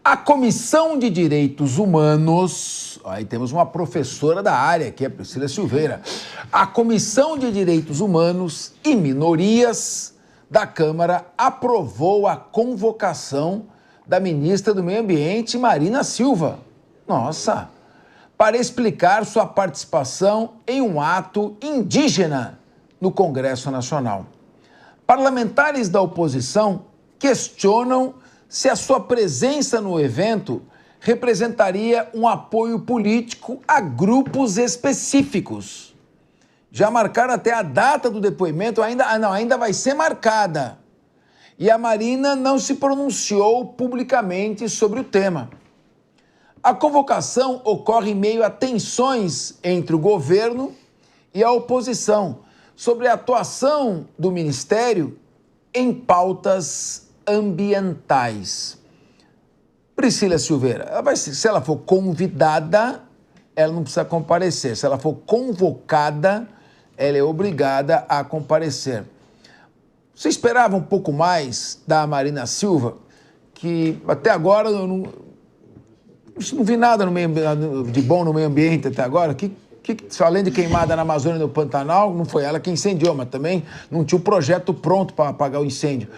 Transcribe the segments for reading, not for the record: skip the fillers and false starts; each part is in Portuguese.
A Comissão de Direitos Humanos, aí temos uma professora da área, que é Priscila Silveira. A Comissão de Direitos Humanos e Minorias da Câmara aprovou a convocação da ministra do Meio Ambiente, Marina Silva. Nossa! Para explicar sua participação em um ato indígena no Congresso Nacional. Parlamentares da oposição questionam se a sua presença no evento representaria um apoio político a grupos específicos. Já marcaram até a data do depoimento, ainda vai ser marcada. E a Marina não se pronunciou publicamente sobre o tema. A convocação ocorre em meio a tensões entre o governo e a oposição sobre a atuação do Ministério em pautas ambientais. Priscila Silveira, se ela for convidada, ela não precisa comparecer. Se ela for convocada, ela é obrigada a comparecer. Você esperava um pouco mais da Marina Silva, que até agora eu não vi nada de bom no meio ambiente até agora, além de queimada na Amazônia e no Pantanal, não foi ela que incendiou, mas também não tinha o projeto pronto para apagar o incêndio.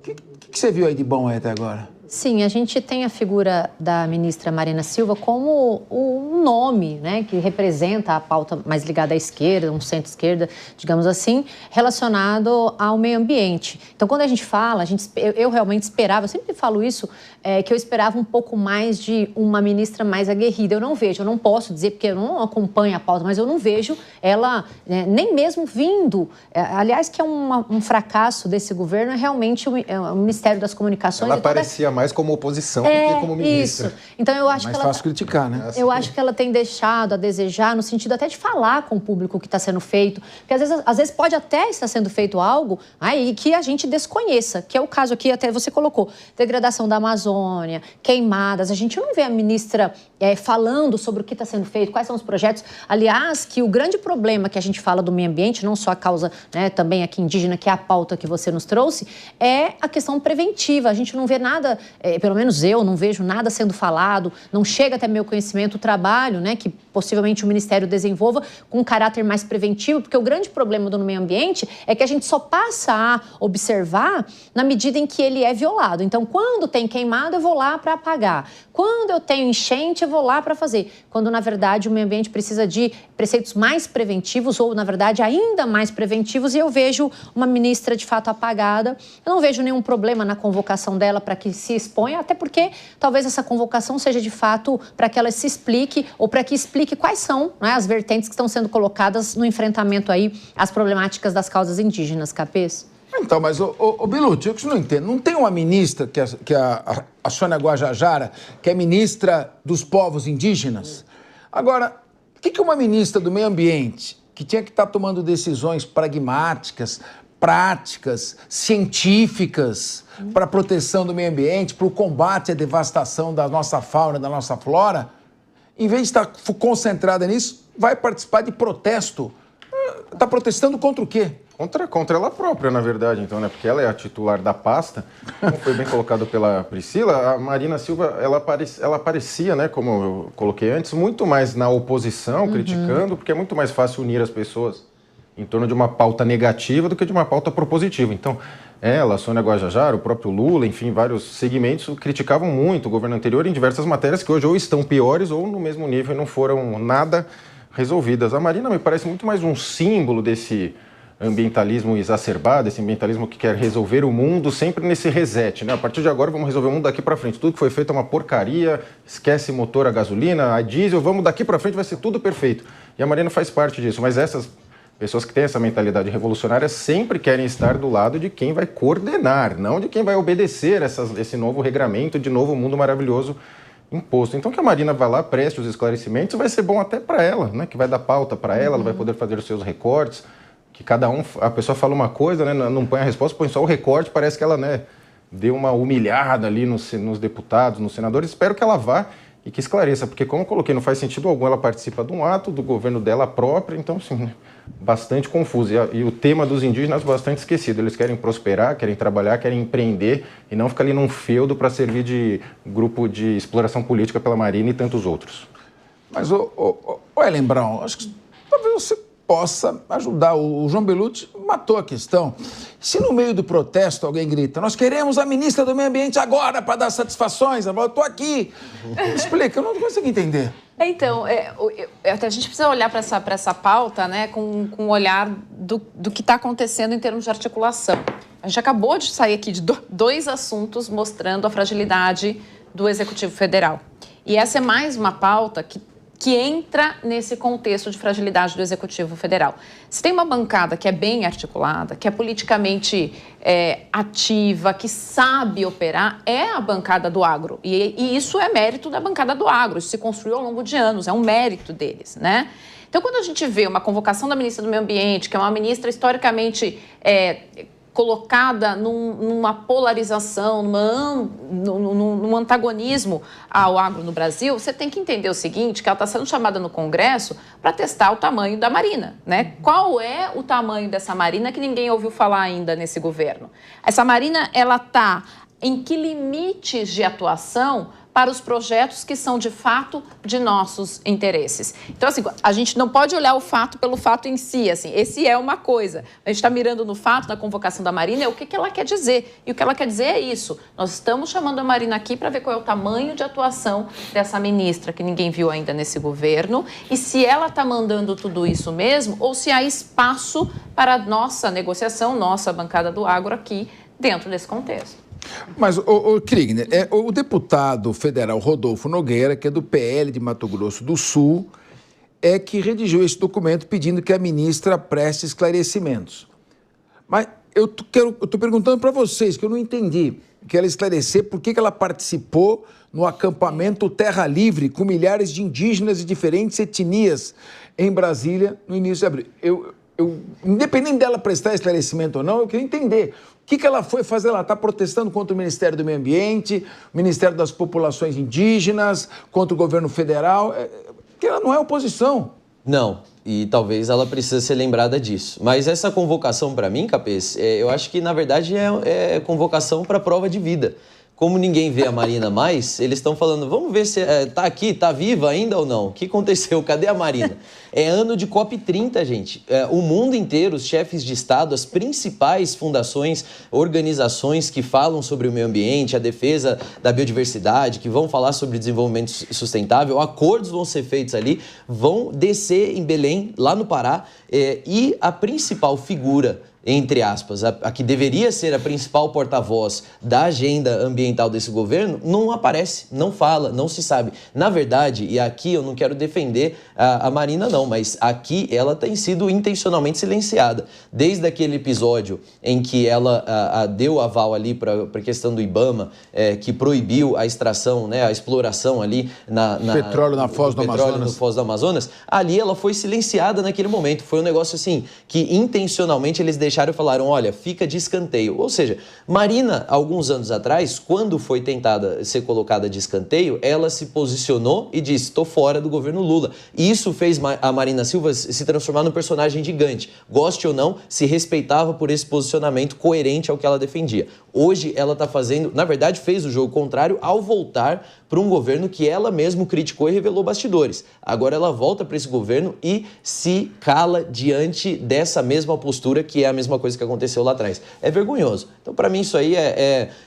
O que você viu aí de bom aí até agora? Sim, a gente tem a figura da ministra Marina Silva como um nome, né, que representa a pauta mais ligada à esquerda, um centro-esquerda, digamos assim, relacionado ao meio ambiente. Então, quando a gente fala, eu realmente esperava, eu sempre falo isso, que eu esperava um pouco mais de uma ministra mais aguerrida. Eu não vejo, eu não posso dizer, porque eu não acompanho a pauta, mas eu não vejo ela nem mesmo vindo. Aliás, que é um fracasso desse governo, é realmente o Ministério das Comunicações. Ela parecia mais como oposição do que como ministra. Isso. Então, eu acho mais que ela... fácil criticar, né? Eu acho que ela tem deixado a desejar, no sentido até de falar com o público o que está sendo feito. Porque às vezes pode até estar sendo feito algo aí que a gente desconheça, que é o caso aqui, até você colocou, degradação da Amazônia, queimadas. A gente não vê a ministra falando sobre o que está sendo feito, quais são os projetos. Aliás, que o grande problema que a gente fala do meio ambiente, não só a causa, né, também aqui indígena, que é a pauta que você nos trouxe, é a questão preventiva. A gente não vê nada, pelo menos eu não vejo nada sendo falado, não chega até meu conhecimento o trabalho, né, que possivelmente o Ministério desenvolva com um caráter mais preventivo, porque o grande problema do meio ambiente é que a gente só passa a observar na medida em que ele é violado. Então, quando tem queimado, eu vou lá para apagar. Quando eu tenho enchente, eu vou lá para fazer. Quando, na verdade, o meio ambiente precisa de preceitos mais preventivos ou, na verdade, ainda mais preventivos, e eu vejo uma ministra, de fato, apagada. Eu não vejo nenhum problema na convocação dela para que se exponha, até porque talvez essa convocação seja, de fato, para que ela se explique ou para que explique quais são, né, as vertentes que estão sendo colocadas no enfrentamento aí às problemáticas das causas indígenas, Capês. Então, mas, Belucci, eu que não entendo. Não tem uma ministra, que é a Sônia Guajajara, que é ministra dos povos indígenas? Agora, o que uma ministra do meio ambiente, que tinha que estar tomando decisões pragmáticas, práticas, científicas, para a proteção do meio ambiente, para o combate à devastação da nossa fauna, da nossa flora, em vez de estar concentrada nisso, vai participar de protesto? Está protestando contra o quê? Contra ela própria, na verdade, então, né? Porque ela é a titular da pasta. Como foi bem colocado pela Priscila, a Marina Silva, ela aparecia, né, como eu coloquei antes, muito mais na oposição, criticando, porque é muito mais fácil unir as pessoas em torno de uma pauta negativa do que de uma pauta propositiva. Então, ela, a Sônia Guajajara, o próprio Lula, enfim, vários segmentos criticavam muito o governo anterior em diversas matérias que hoje ou estão piores ou no mesmo nível e não foram nada resolvidas. A Marina me parece muito mais um símbolo desse ambientalismo exacerbado, esse ambientalismo que quer resolver o mundo sempre nesse reset, né? A partir de agora vamos resolver o mundo daqui para frente. Tudo que foi feito é uma porcaria, esquece motor a gasolina, a diesel, vamos daqui para frente, vai ser tudo perfeito. E a Marina faz parte disso, mas essas pessoas que têm essa mentalidade revolucionária sempre querem estar do lado de quem vai coordenar, não de quem vai obedecer esse novo regramento de novo mundo maravilhoso imposto. Então que a Marina vá lá, preste os esclarecimentos, vai ser bom até para ela, né? Que vai dar pauta para ela, ela vai poder fazer os seus recortes, que cada um, a pessoa fala uma coisa, né, não põe a resposta, põe só o recorte, parece que ela, né, deu uma humilhada ali nos deputados, nos senadores. Espero que ela vá e que esclareça, porque como eu coloquei, não faz sentido algum, ela participa de um ato do governo dela própria, então, assim, bastante confuso. E o tema dos indígenas bastante esquecido. Eles querem prosperar, querem trabalhar, querem empreender e não ficar ali num feudo para servir de grupo de exploração política pela Marina e tantos outros. Mas, Ellen Brown, acho que talvez você possa ajudar. O João Belutti matou a questão. Se no meio do protesto alguém grita, nós queremos a ministra do Meio Ambiente agora para dar satisfações, eu estou aqui. Explica, eu não consigo entender. Então, a gente precisa olhar para essa pauta, né, com um olhar do que está acontecendo em termos de articulação. A gente acabou de sair aqui de dois assuntos mostrando a fragilidade do Executivo Federal. E essa é mais uma pauta que entra nesse contexto de fragilidade do Executivo Federal. Se tem uma bancada que é bem articulada, que é politicamente ativa, que sabe operar, é a bancada do agro. E isso é mérito da bancada do agro, isso se construiu ao longo de anos, é um mérito deles, né? Então, quando a gente vê uma convocação da ministra do Meio Ambiente, que é uma ministra historicamente colocada numa polarização, num antagonismo ao agro no Brasil, você tem que entender o seguinte, que ela está sendo chamada no Congresso para testar o tamanho da Marina, né? Qual é o tamanho dessa Marina que ninguém ouviu falar ainda nesse governo? Essa Marina, ela está em que limites de atuação para os projetos que são, de fato, de nossos interesses. Então, assim, a gente não pode olhar o fato pelo fato em si, assim, esse é uma coisa. A gente está mirando no fato, na convocação da Marina, é o que ela quer dizer. E o que ela quer dizer é isso. Nós estamos chamando a Marina aqui para ver qual é o tamanho de atuação dessa ministra, que ninguém viu ainda nesse governo, e se ela está mandando tudo isso mesmo, ou se há espaço para a nossa negociação, nossa bancada do agro aqui, dentro desse contexto. Mas, Kriegner, o deputado federal Rodolfo Nogueira, que é do PL de Mato Grosso do Sul, é que redigiu esse documento pedindo que a ministra preste esclarecimentos. Mas eu estou perguntando para vocês, que eu não entendi. Quero esclarecer por que ela participou no acampamento Terra Livre com milhares de indígenas de diferentes etnias em Brasília no início de abril. Independente dela prestar esclarecimento ou não, eu queria entender o que ela foi fazer lá. Está protestando contra o Ministério do Meio Ambiente, o Ministério das Populações Indígenas, contra o governo federal, porque ela não é oposição. Não, e talvez ela precise ser lembrada disso. Mas essa convocação para mim, Capês, eu acho que na verdade é convocação para prova de vida. Como ninguém vê a Marina mais, eles estão falando, vamos ver se tá aqui, tá viva ainda ou não. O que aconteceu? Cadê a Marina? É ano de COP30, gente. O mundo inteiro, os chefes de Estado, as principais fundações, organizações que falam sobre o meio ambiente, a defesa da biodiversidade, que vão falar sobre desenvolvimento sustentável, acordos vão ser feitos ali, vão descer em Belém, lá no Pará, e a principal figura, entre aspas, a que deveria ser a principal porta-voz da agenda ambiental desse governo, não aparece, não fala, não se sabe. Na verdade, e aqui eu não quero defender a Marina não, mas aqui ela tem sido intencionalmente silenciada. Desde aquele episódio em que ela deu aval ali para a questão do IBAMA, que proibiu a extração, né, a exploração ali petróleo na Foz do Amazonas. No Foz do Amazonas, ali ela foi silenciada naquele momento. Foi um negócio assim que intencionalmente eles deixaram e falaram, olha, fica de escanteio. Ou seja, Marina, alguns anos atrás, quando foi tentada ser colocada de escanteio, ela se posicionou e disse, estou fora do governo Lula. E isso fez a Marina Silva se transformar num personagem gigante. Goste ou não, se respeitava por esse posicionamento coerente ao que ela defendia. Hoje ela está fazendo, na verdade fez o jogo contrário ao voltar para um governo que ela mesma criticou e revelou bastidores. Agora ela volta para esse governo e se cala diante dessa mesma postura, que é a mesma coisa que aconteceu lá atrás. É vergonhoso. Então, para mim, isso aí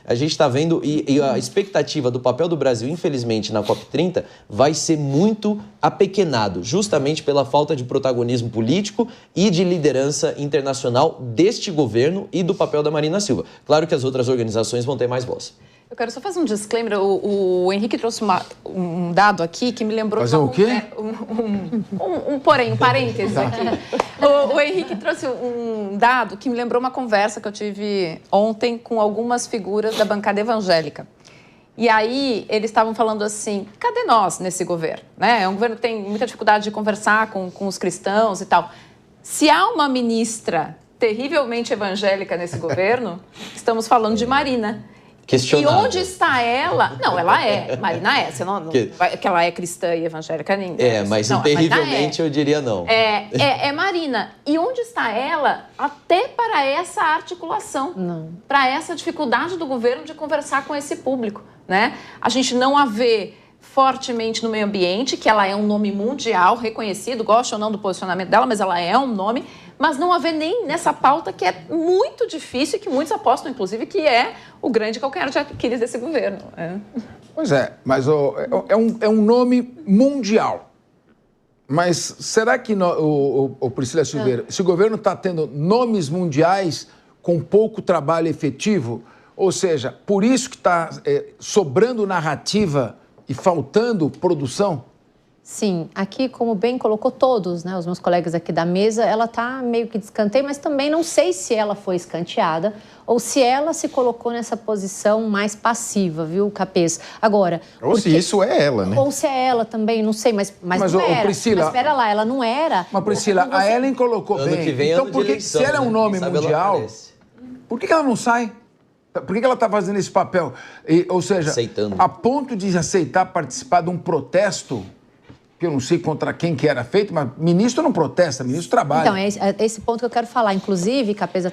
a gente está vendo, e a expectativa do papel do Brasil, infelizmente, na COP30, vai ser muito apequenado, justamente pela falta de protagonismo político e de liderança internacional deste governo e do papel da Marina Silva. Claro que as outras organizações vão ter mais voz. Eu quero só fazer um disclaimer. O Henrique trouxe um dado aqui que me lembrou... Fazer o quê? Um parênteses aqui. O Henrique trouxe um dado que me lembrou uma conversa que eu tive ontem com algumas figuras da bancada evangélica. E aí, eles estavam falando assim, cadê nós nesse governo? Né? É um governo que tem muita dificuldade de conversar com os cristãos e tal. Se há uma ministra terrivelmente evangélica nesse governo, estamos falando de Marina. questionável. E onde está ela? Não, ela é. Marina é. Você não que ela é cristã e evangélica nem. Mas não, terrivelmente eu diria não. É Marina. E onde está ela até para essa articulação? Não. Para essa dificuldade do governo de conversar com esse público, né? A gente não a vê fortemente no meio ambiente, que ela é um nome mundial reconhecido, gosto ou não do posicionamento dela, mas ela é um nome, mas não haver nem nessa pauta que é muito difícil e que muitos apostam, inclusive, que é o grande calcanhar de Aquiles desse governo. Pois é, mas é um nome mundial. Mas será que, Priscila Silveira, se o governo está tendo nomes mundiais com pouco trabalho efetivo, ou seja, por isso que está sobrando narrativa e faltando produção? Sim, aqui, como bem colocou todos, né, os meus colegas aqui da mesa, ela está meio que de escanteio, mas também não sei se ela foi escanteada ou se ela se colocou nessa posição mais passiva, viu, Capês? Agora... Ou se isso é ela, né? Ou se é ela também, não sei, mas não era. Priscila, mas espera lá, ela não era... Mas, Priscila, a Ellen colocou ano bem. Que vem, então, ano por que, eleição, se ela é um nome mundial, por que ela não sai? Por que ela está fazendo esse papel? Ou seja, aceitando. A ponto de aceitar participar de um protesto, que eu não sei contra quem que era feito, mas ministro não protesta, ministro trabalha. Então, é esse ponto que eu quero falar. Inclusive, Capês,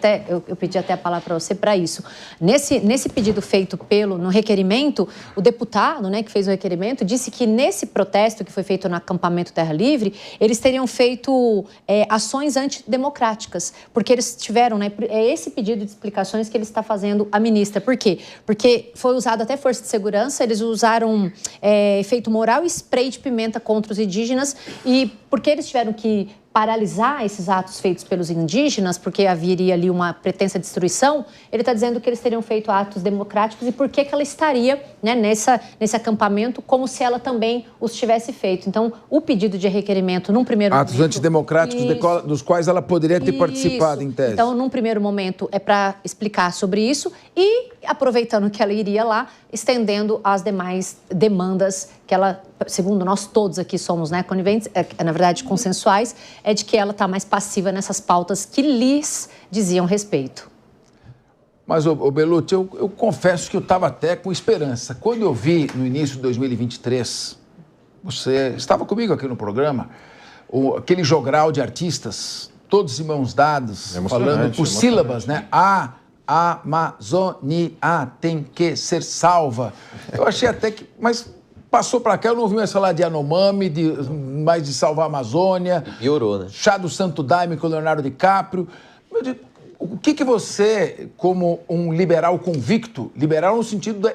eu pedi até a palavra para você para isso. Nesse pedido feito no requerimento, o deputado, né, que fez o requerimento, disse que nesse protesto que foi feito no acampamento Terra Livre, eles teriam feito ações antidemocráticas, porque eles tiveram, né, é esse pedido de explicações que ele está fazendo a ministra. Por quê? Porque foi usado até força de segurança, eles usaram efeito moral e spray de pimenta contra os indígenas, e porque eles tiveram que paralisar esses atos feitos pelos indígenas, porque haveria ali uma pretensa destruição, ele está dizendo que eles teriam feito atos democráticos e por que ela estaria, né, nesse acampamento como se ela também os tivesse feito. Então, o pedido de requerimento, num primeiro momento... Atos antidemocráticos dos quais ela poderia ter participado, em tese. Então, num primeiro momento, é para explicar sobre isso e, aproveitando que ela iria lá, estendendo as demais demandas que ela, segundo nós todos aqui somos, né, coniventes, na verdade consensuais, é de que ela está mais passiva nessas pautas que lhes diziam respeito. Mas, Bellucci, eu confesso que eu estava até com esperança. Quando eu vi no início de 2023, você estava comigo aqui no programa, aquele jogral de artistas, todos de mãos dadas, falando por sílabas, né? A Amazônia tem que ser salva. Eu achei até que... Mas passou para cá, eu não ouvi mais falar de Yanomami, mais de salvar a Amazônia. Piorou, né? Chá do Santo Daime com o Leonardo DiCaprio. O que você, como um liberal convicto, liberal no sentido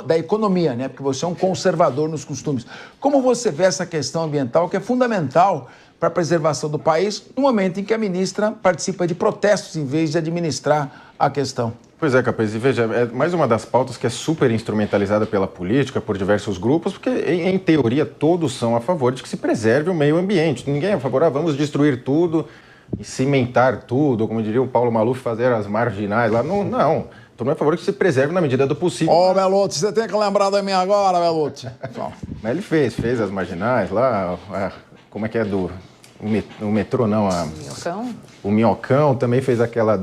da economia, né? Porque você é um conservador nos costumes. Como você vê essa questão ambiental que é fundamental para a preservação do país no momento em que a ministra participa de protestos em vez de administrar a questão? Pois é, Capês, e veja, é mais uma das pautas que é super instrumentalizada pela política, por diversos grupos, porque, em teoria, todos são a favor de que se preserve o meio ambiente. Ninguém é a favor, vamos destruir tudo e cimentar tudo, como diria o Paulo Maluf, fazer as marginais lá. Não, todo mundo é a favor de que se preserve na medida do possível. Bellucci, você tem que lembrar de mim agora, Bellucci. Mas ele fez as marginais lá, como é que é o metrô não, Minhocão? O Minhocão também fez aquela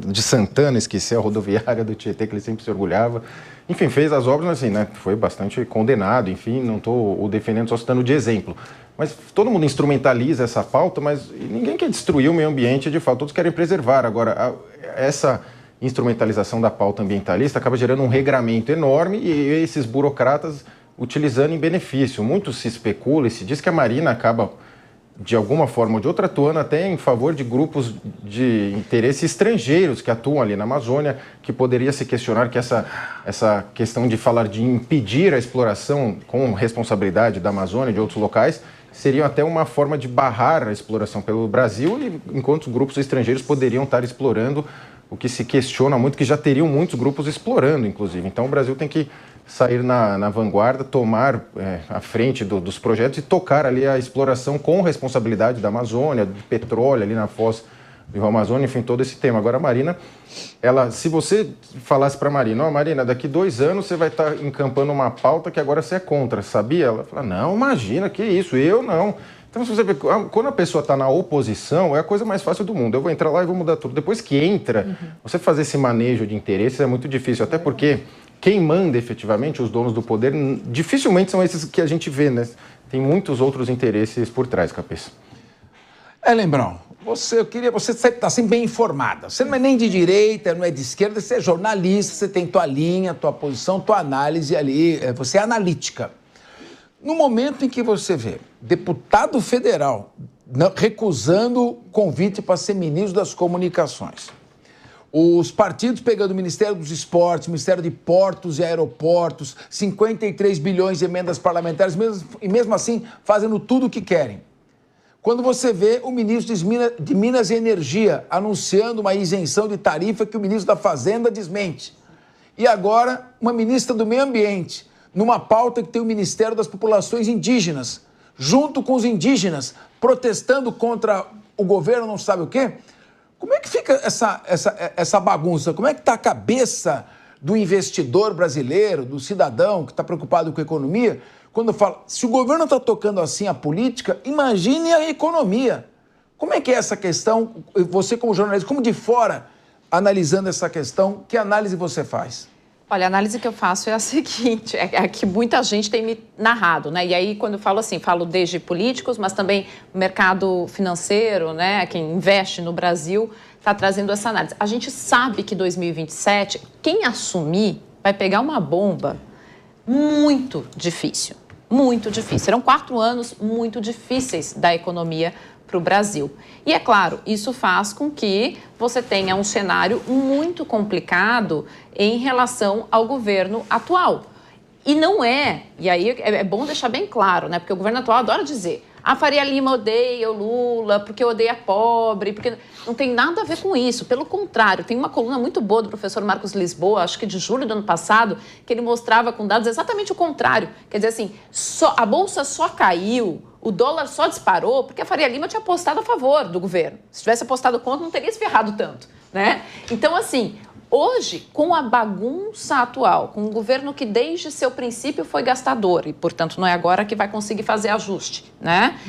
de Santana, esqueci, a rodoviária do Tietê, que ele sempre se orgulhava. Enfim, fez as obras, mas assim, né, foi bastante condenado, enfim, não estou o defendendo, só citando de exemplo. Mas todo mundo instrumentaliza essa pauta, mas ninguém quer destruir o meio ambiente, de fato, todos querem preservar. Agora, essa instrumentalização da pauta ambientalista acaba gerando um regramento enorme e esses burocratas utilizando em benefício. Muito se especula e se diz que a Marina acaba, de alguma forma ou de outra, atuando até em favor de grupos de interesse estrangeiros que atuam ali na Amazônia, que poderia se questionar que essa questão de falar de impedir a exploração com responsabilidade da Amazônia e de outros locais seria até uma forma de barrar a exploração pelo Brasil, enquanto grupos estrangeiros poderiam estar explorando, o que se questiona muito, que já teriam muitos grupos explorando, inclusive. Então o Brasil tem que sair na vanguarda, tomar a frente dos projetos e tocar ali a exploração com responsabilidade da Amazônia, do petróleo ali na foz do Rio Amazônia, enfim, todo esse tema. Agora, a Marina, se você falasse para a Marina, Marina, daqui 2 anos você vai estar encampando uma pauta que agora você é contra, sabia? Ela fala, não, imagina, que isso, eu não. Então, se você vê, quando a pessoa está na oposição, é a coisa mais fácil do mundo. Eu vou entrar lá e vou mudar tudo. Depois que entra, você fazer esse manejo de interesses é muito difícil, até porque quem manda efetivamente, os donos do poder, dificilmente são esses que a gente vê, né? Tem muitos outros interesses por trás, Cabeça. Lembrão, você está sempre bem informada. Você não é nem de direita, não é de esquerda, você é jornalista, você tem tua linha, tua posição, tua análise ali, você é analítica. No momento em que você vê deputado federal recusando convite para ser ministro das Comunicações, os partidos pegando o Ministério dos Esportes, Ministério de Portos e Aeroportos, 53 bilhões de emendas parlamentares, e mesmo assim fazendo tudo o que querem. Quando você vê o ministro de Minas e Energia anunciando uma isenção de tarifa que o ministro da Fazenda desmente. E agora, uma ministra do Meio Ambiente, numa pauta que tem o Ministério das Populações Indígenas, junto com os indígenas, protestando contra o governo não sabe o quê. Como é que fica essa bagunça? Como é que está a cabeça do investidor brasileiro, do cidadão que está preocupado com a economia, quando fala, se o governo está tocando assim a política, imagine a economia. Como é que é essa questão? Você como jornalista, como de fora, analisando essa questão, que análise você faz? Olha, a análise que eu faço é a seguinte, é a que muita gente tem me narrado, né? E aí, quando eu falo assim, falo desde políticos, mas também mercado financeiro, né? Quem investe no Brasil está trazendo essa análise. A gente sabe que 2027, quem assumir vai pegar uma bomba muito difícil. Muito difícil. Serão 4 anos muito difíceis da economia para o Brasil. E é claro, isso faz com que você tenha um cenário muito complicado em relação ao governo atual. E não é, e aí é bom deixar bem claro, né? Porque o governo atual adora dizer, a Faria Lima odeia o Lula porque odeia pobre, porque não tem nada a ver com isso. Pelo contrário, tem uma coluna muito boa do professor Marcos Lisboa, acho que de julho do ano passado, que ele mostrava com dados exatamente o contrário. Quer dizer assim, a Bolsa só caiu, o dólar só disparou porque a Faria Lima tinha apostado a favor do governo. Se tivesse apostado contra, não teria se ferrado tanto, né? Então, assim, hoje, com a bagunça atual, com um governo que desde seu princípio foi gastador e, portanto, não é agora que vai conseguir fazer ajuste, né?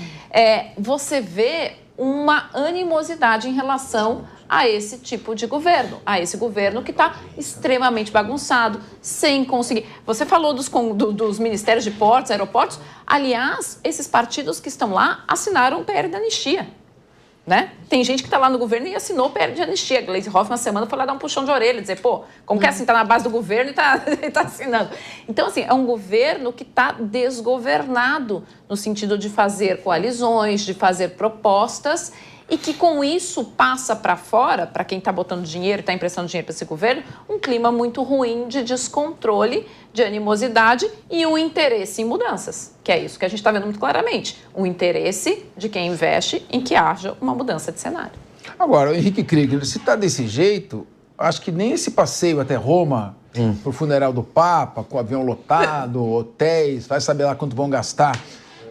Você vê uma animosidade em relação a esse tipo de governo, a esse governo que está extremamente bagunçado, sem conseguir... Você falou dos ministérios de portos, aeroportos. Aliás, esses partidos que estão lá assinaram o PR da anistia. Né? Tem gente que está lá no governo e assinou o PR de anistia. Gleisi Hoffmann, na semana, foi lá dar um puxão de orelha, dizer, pô, como que é assim, está na base do governo e está assinando. Então, assim, é um governo que está desgovernado no sentido de fazer coalizões, de fazer propostas e que, com isso, passa para fora, para quem está botando dinheiro, está emprestando dinheiro para esse governo, um clima muito ruim de descontrole, de animosidade e um interesse em mudanças, que é isso que a gente está vendo muito claramente. Um interesse de quem investe em que haja uma mudança de cenário. Agora, o Henrique Krieger, se está desse jeito, acho que nem esse passeio até Roma, pro funeral do Papa, com o avião lotado, hotéis, vai saber lá quanto vão gastar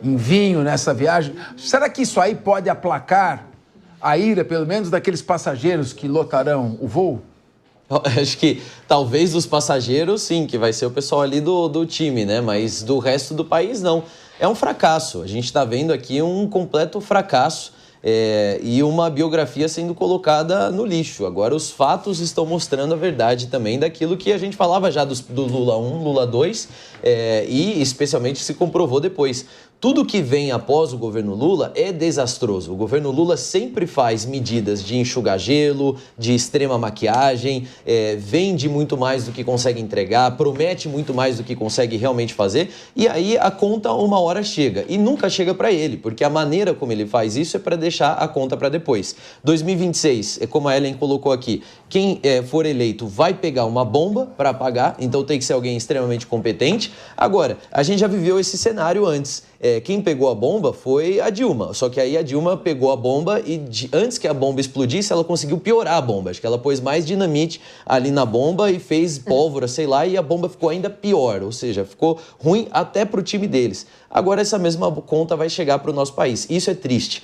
em vinho nessa viagem. Será que isso aí pode aplacar a ira, pelo menos, daqueles passageiros que lotarão o voo? Acho que talvez dos passageiros, sim, que vai ser o pessoal ali do time, né? Mas do resto do país, não. É um fracasso. A gente está vendo aqui um completo fracasso e uma biografia sendo colocada no lixo. Agora, os fatos estão mostrando a verdade também daquilo que a gente falava já do Lula 1, Lula 2 e especialmente se comprovou depois. Tudo que vem após o governo Lula é desastroso. O governo Lula sempre faz medidas de enxugar gelo, de extrema maquiagem, vende muito mais do que consegue entregar, promete muito mais do que consegue realmente fazer, e aí a conta uma hora chega. E nunca chega para ele, porque a maneira como ele faz isso é para deixar a conta para depois. 2026, como a Ellen colocou aqui, quem for eleito vai pegar uma bomba para pagar, então tem que ser alguém extremamente competente. Agora, a gente já viveu esse cenário antes. Quem pegou a bomba foi a Dilma, só que aí a Dilma pegou a bomba e antes que a bomba explodisse, ela conseguiu piorar a bomba. Acho que ela pôs mais dinamite ali na bomba e fez pólvora, sei lá, e a bomba ficou ainda pior, ou seja, ficou ruim até pro time deles. agora essa mesma conta vai chegar para o nosso país. Isso é triste.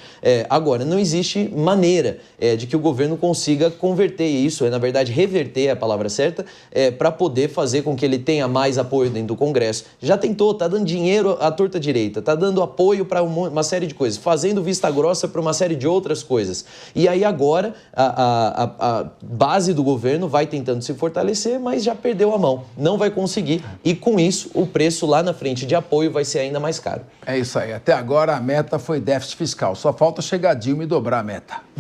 Agora, não existe maneira de que o governo consiga converter isso, na verdade, reverter a palavra certa, para poder fazer com que ele tenha mais apoio dentro do Congresso. Já tentou, está dando dinheiro à torta direita, está dando apoio para uma série de coisas, fazendo vista grossa para uma série de outras coisas. E aí agora a base do governo vai tentando se fortalecer, mas já perdeu a mão. Não vai conseguir. E com isso, o preço lá na frente de apoio vai ser ainda mais caro. É isso aí. Até agora a meta foi déficit fiscal. Só falta chegar a Dilma e dobrar a meta.